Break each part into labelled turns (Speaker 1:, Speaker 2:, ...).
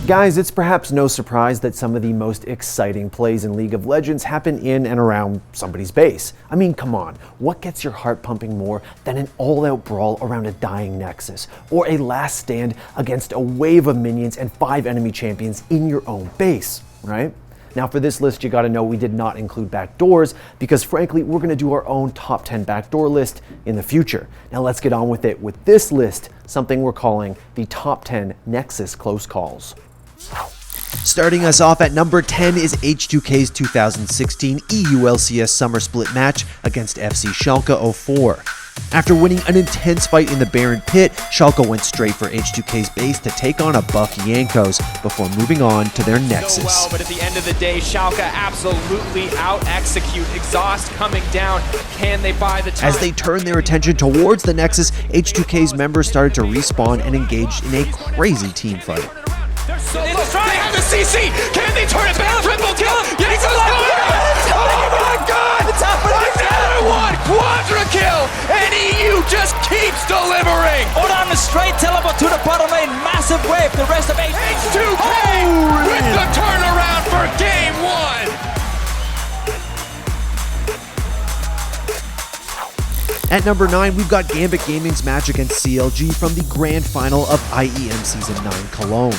Speaker 1: Guys, it's perhaps no surprise that some of the most exciting plays in League of Legends happen in and around somebody's base. I mean, come on, what gets your heart pumping more than an all-out brawl around a dying Nexus, or a last stand against a wave of minions and 5 enemy champions in your own base, right? Now for this list, you gotta know we did not include backdoors because frankly, we're gonna do our own top 10 backdoor list in the future. Now let's get on with it with this list, something we're calling the top 10 Nexus close calls.
Speaker 2: Starting us off at number 10 is H2K's 2016 EU LCS Summer Split match against FC Schalke 04. After winning an intense fight in the Baron Pit, Schalke went straight for H2K's base to take on a buff Jankos before moving on to their Nexus.
Speaker 3: Well, but at the end of the day, Schalke absolutely out-execute. Exhaust coming down. Can they buy the time?
Speaker 2: As they turned their attention towards the Nexus, H2K's members started to respawn and engaged in a crazy team fight.
Speaker 3: So they have the CC! Can they turn it back? Triple kill! Yes, oh my god! It's happening! Another one! Quadra kill! And EU just keeps delivering!
Speaker 4: Oran straight teleport to the bottom lane. Massive wave. The rest of
Speaker 3: H2K with the turnaround for game 1!
Speaker 2: At number 9, we've got Gambit Gaming's match against CLG from the grand final of IEM Season 9 Cologne.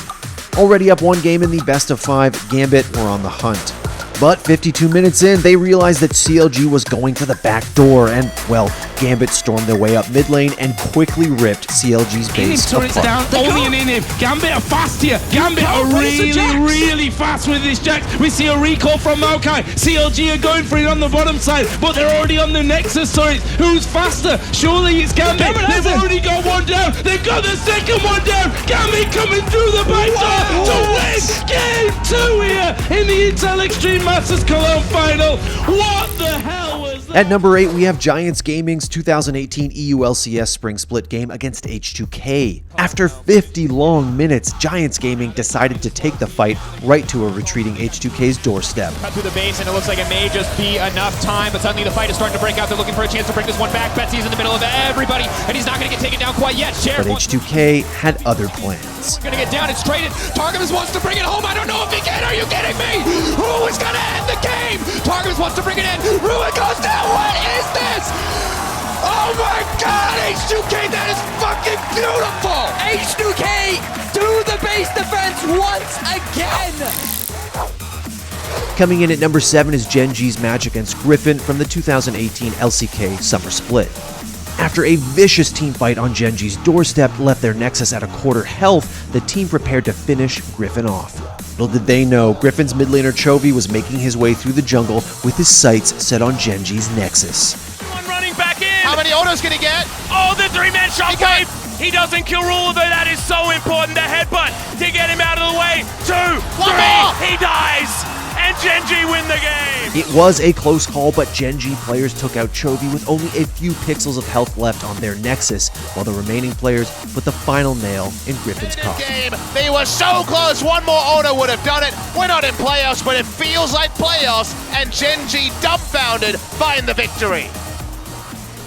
Speaker 2: Already up 1 game in the best of 5, Gambit were on the hunt. But 52 minutes in, they realized that CLG was going for the back door, and, well, Gambit stormed their way up mid lane and quickly ripped CLG's base apart.
Speaker 5: Down, only an in-him. Gambit are fast here. Gambit are really fast with this Jax. We see a recall from Maokai. CLG are going for it on the bottom side, but they're already on the Nexus, so it's who's faster? Surely it's Gambit. They've already got one down. They've got the second one down. Gambit coming through the back door to win game 2 here in the Intel Extreme Masters Cologne final. What the hell was that?
Speaker 2: At number 8, we have Giants Gaming's 2018 EU LCS Spring Split game against H2K. After 50 long minutes, Giants Gaming decided to take the fight right to a retreating H2K's doorstep.
Speaker 3: Cut through the base and it looks like it may just be enough time, but suddenly the fight is starting to break out. They're looking for a chance to bring this one back. Betsy's in the middle of everybody, and he's not going to get taken down quite yet.
Speaker 2: But H2K had other plans.
Speaker 3: Going to get down and traded. Targamas wants to bring it home. I don't know if he can. Are you kidding me? Who is going to end the game? Targamas wants to bring it in. Ruin goes down. What is this? Oh my god, H2K, that is fucking beautiful!
Speaker 4: H2K do the base defense once again!
Speaker 2: Coming in at number 7 is GenG's match against Griffin from the 2018 LCK Summer Split. After a vicious team fight on GenG's doorstep left their Nexus at a quarter health, the team prepared to finish Griffin off. Little did they know, Griffin's mid laner Chovy was making his way through the jungle with his sights set on GenG's Nexus.
Speaker 3: Running back in!
Speaker 6: How many autos can he get?
Speaker 3: Oh, the 3-man shockwave! He doesn't kill Rule, though that is so important. The headbutt to get him out of the way. 2, 3, he dies! And GenG win the game!
Speaker 2: It was a close call, but GenG players took out Chovy with only a few pixels of health left on their Nexus, while the remaining players put the final nail in Griffin's coffin.
Speaker 6: They were so close, one more auto would have done it. We're not in playoffs, but it feels like playoffs, and GenG, dumbfounded, find the victory.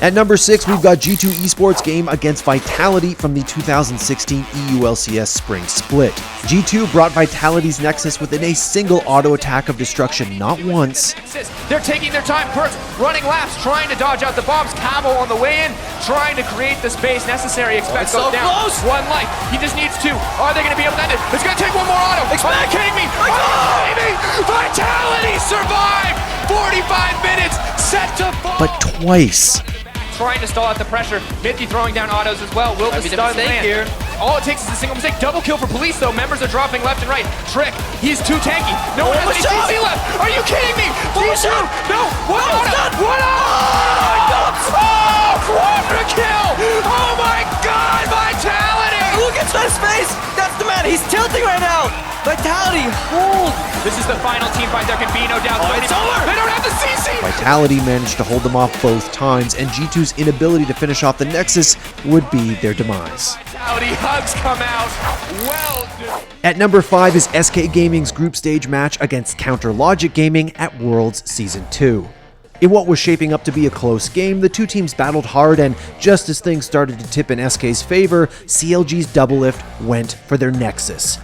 Speaker 2: At number 6, we've got G2 eSports game against Vitality from the 2016 EU LCS Spring Split. G2 brought Vitality's Nexus within a single auto attack of destruction not once.
Speaker 3: They're taking their time, Perks running laps, trying to dodge out the bombs. Camo on the way in, trying to create the space necessary. Expect goes down. Close. 1 life. He just needs 2. Are they going to be able to end it? It's going to take one more auto. Are you kidding me? Are you kidding me? Vitality survived. 45 minutes set to fall.
Speaker 2: But twice.
Speaker 3: Trying to stall out the pressure. Mithy throwing down autos as well. Will be the mistake here. All it takes is a single mistake. Double kill for police though. Members are dropping left and right. Trick. He's too tanky. No one has any CC left. Are you kidding me? No. One auto. One auto. Oh, quadra kill. Oh my god. Vitality.
Speaker 4: Look at his face. That's the man. He's tilting right now. Vitality, hold!
Speaker 3: This is the final team fight, there can be no doubt.
Speaker 4: Oh, it's over!
Speaker 3: They don't have the CC!
Speaker 2: Vitality managed to hold them off both times, and G2's inability to finish off the Nexus would be their demise.
Speaker 3: Vitality hugs come out. Well done.
Speaker 2: At number 5 is SK Gaming's group stage match against Counter Logic Gaming at Worlds Season 2. In what was shaping up to be a close game, the two teams battled hard, and just as things started to tip in SK's favor, CLG's double lift went for their Nexus.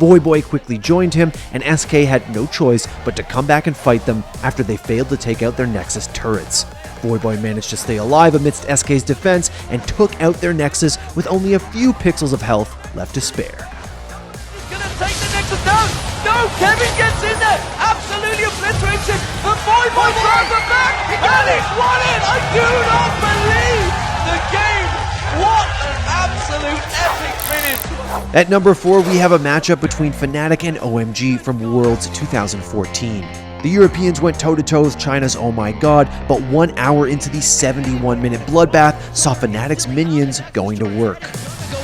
Speaker 2: Voyboy quickly joined him, and SK had no choice but to come back and fight them after they failed to take out their Nexus turrets. Voyboy managed to stay alive amidst SK's defense and took out their Nexus with only a few pixels of health left to spare.
Speaker 4: Gonna take the Nexus down. No, Kevin gets in there. Absolutely obliterates him. The Voyboy grabs him back. And he's won it. I do not believe the game. What an absolute epic finish.
Speaker 2: At number 4, we have a matchup between Fnatic and OMG from Worlds 2014. The Europeans went toe-to-toe with China's Oh My God, but 1 hour into the 71-minute bloodbath saw Fnatic's minions going to work.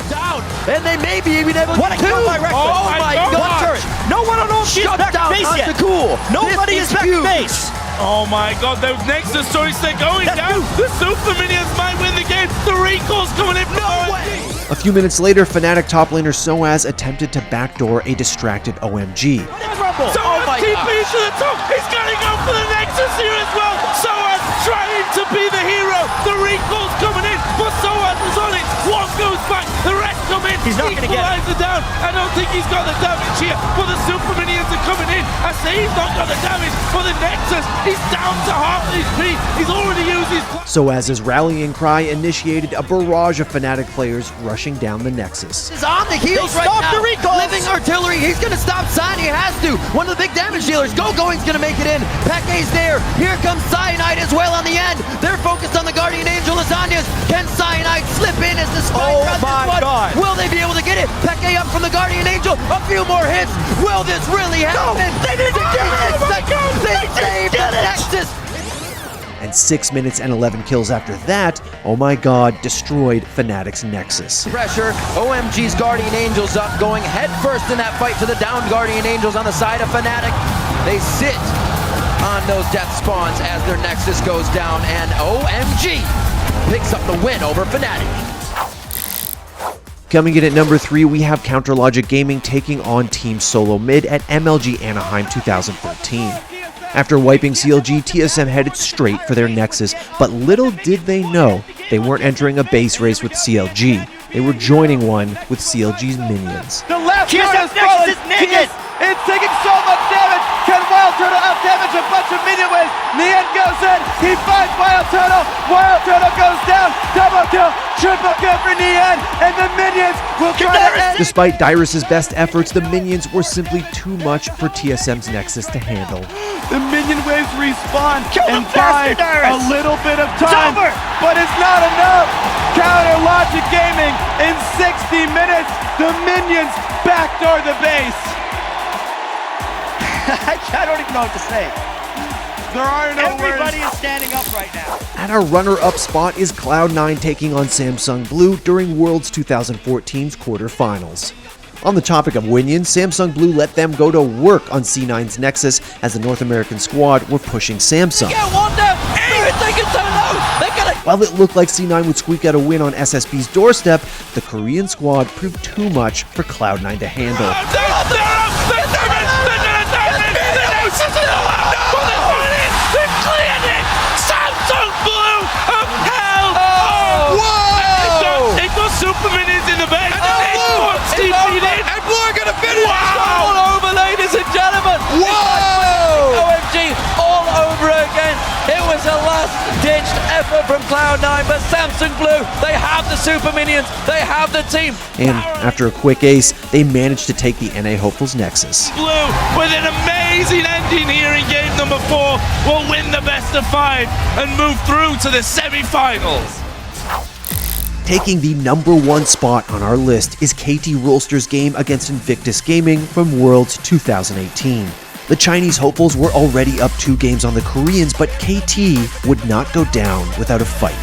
Speaker 4: Down, and they may be even able to kill my Rex. Oh my God! Turret. No one on all shut down onto Cool. Nobody is back base.
Speaker 5: Oh my God, those Nexus stories, they're going down. The Super Minions might win the game. The recall's coming in.
Speaker 4: No way.
Speaker 2: A few minutes later, Fnatic top laner Soaz attempted to backdoor a distracted OMG.
Speaker 5: Soaz TP to the top. He's going to go for the Nexus here as well. Soaz trying to be the hero. The recall's coming in, but Soaz is on it. One goes back, the rest come in.
Speaker 4: He's not going to get it.
Speaker 5: Down. I don't think he's got the damage here, but the Super Minions are coming in. I say he's not got the damage for the Nexus. He's down to half HP. He's already used his...
Speaker 2: Soaz's rallying cry initiated a barrage of Fnatic players rushing down the Nexus.
Speaker 4: He's on the heels right now. The recall. Living artillery. He's going to stop Sign. He has to. One of the big damage dealers. Going's going to make it in. Peke's there. Here comes Cyanide as well on the end. They're focused on the Guardian Angel Lasagnas. Can Cyanide slip in as the spike? Oh my God. Will they be able to get it? Peke up from the Guardian Angel. A few more hits. Will this really happen? No, they didn't get it. They saved the Nexus.
Speaker 2: And 6 minutes and 11 kills after that, Oh My God destroyed Fnatic's Nexus.
Speaker 4: Pressure. OMG's Guardian Angels up, going head first in that fight to the downed Guardian Angels on the side of Fnatic. They sit on those death spawns as their Nexus goes down, and OMG picks up the win over Fnatic.
Speaker 2: Coming in at number 3, we have Counterlogic Gaming taking on Team Solo Mid at MLG Anaheim 2013. After wiping CLG, TSM headed straight for their Nexus, but little did they know they weren't entering a base race with CLG. They were joining one with CLG's minions.
Speaker 7: The left
Speaker 4: TSM Nexus is naked!
Speaker 7: It's taking so much damage! Can Wild Turtle out-damage a bunch of minion waves? Nien goes in, he finds Wild Turtle goes down, double kill, triple kill for Nien, and the minions will try to end.
Speaker 2: Despite Dyrus' best efforts, the minions were simply too much for TSM's Nexus to handle.
Speaker 7: The minion waves respawn and buy a little bit of time, but it's not enough. Counterlogic Gaming in 60 minutes, the minions backdoor the base. I don't even know what to say. There are no Everybody words. Is standing up right now.
Speaker 2: At our runner-up spot is Cloud9 taking on Samsung Blue during Worlds 2014's quarterfinals. On the topic of Winions, Samsung Blue let them go to work on C9's Nexus as the North American squad were pushing Samsung. While it looked like C9 would squeak out a win on SSB's doorstep, the Korean squad proved too much for Cloud9 to handle.
Speaker 5: Super Minions in the base.
Speaker 4: And Blue are going to finish. Wow. All over, ladies and gentlemen.
Speaker 7: Whoa!
Speaker 4: OMG all over again. It was a last-ditched effort from Cloud9, but Samsung Blue, they have the Super Minions. They have the team.
Speaker 2: And after a quick ace, they managed to take the NA Hopefuls Nexus.
Speaker 5: Blue, with an amazing ending here in game number 4, will win the best of 5 and move through to the semi-finals.
Speaker 2: Taking the number 1 spot on our list is KT Rolster's game against Invictus Gaming from Worlds 2018. The Chinese hopefuls were already up 2 games on the Koreans, but KT would not go down without a fight.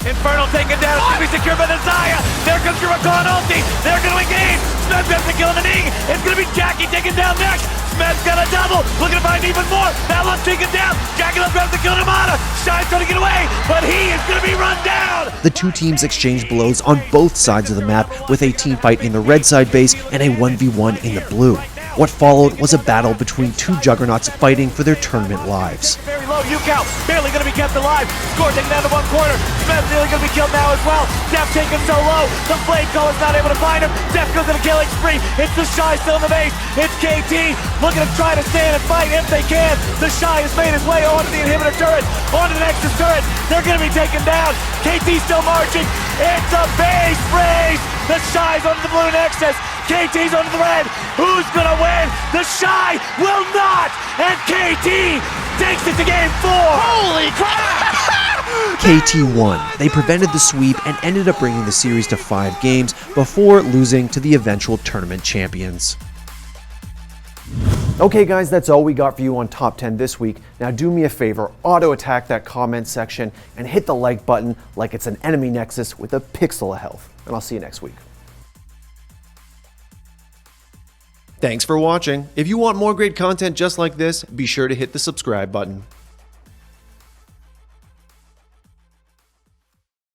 Speaker 7: Infernal taken down, it's going to be secured by the Zaya. There comes Rakan ulti. They're going to engage. Smed's going to kill him in Ing. It's going to be Jackie taken down next. Smed's got a double. Looking to find even more. That one's taken down. Jackie left grabs the kill Namada. Shine's trying to get away, but he is going to be run down.
Speaker 2: The 2 teams exchanged blows on both sides of the map with a team fight in the red side base and a 1v1 in the blue. What followed was a battle between 2 juggernauts fighting for their tournament lives.
Speaker 7: Very low. UCal barely going to be kept alive. Score taken down to one corner. Smith nearly going to be killed now as well. Def taken so low. The Flame Caller's not able to find him. Def goes in a killing spree. It's the Shy still in the base. It's KT looking to try to stand and fight if they can. The Shy has made his way onto the inhibitor turret, onto the Nexus turret. They're going to be taken down. KT still marching. It's a base race. The Shy's onto the blue Nexus. KT's onto the red. Who's going to win? The Shy will not. And KT takes it to game 4. Holy crap!
Speaker 2: KT won. They prevented the sweep and ended up bringing the series to 5 games before losing to the eventual tournament champions.
Speaker 1: Okay guys, that's all we got for you on Top 10 this week. Now do me a favor, auto-attack that comment section and hit the like button like it's an enemy Nexus with a pixel of health. And I'll see you next week.
Speaker 2: Thanks for watching. If you want more great content just like this, be sure to hit the subscribe button.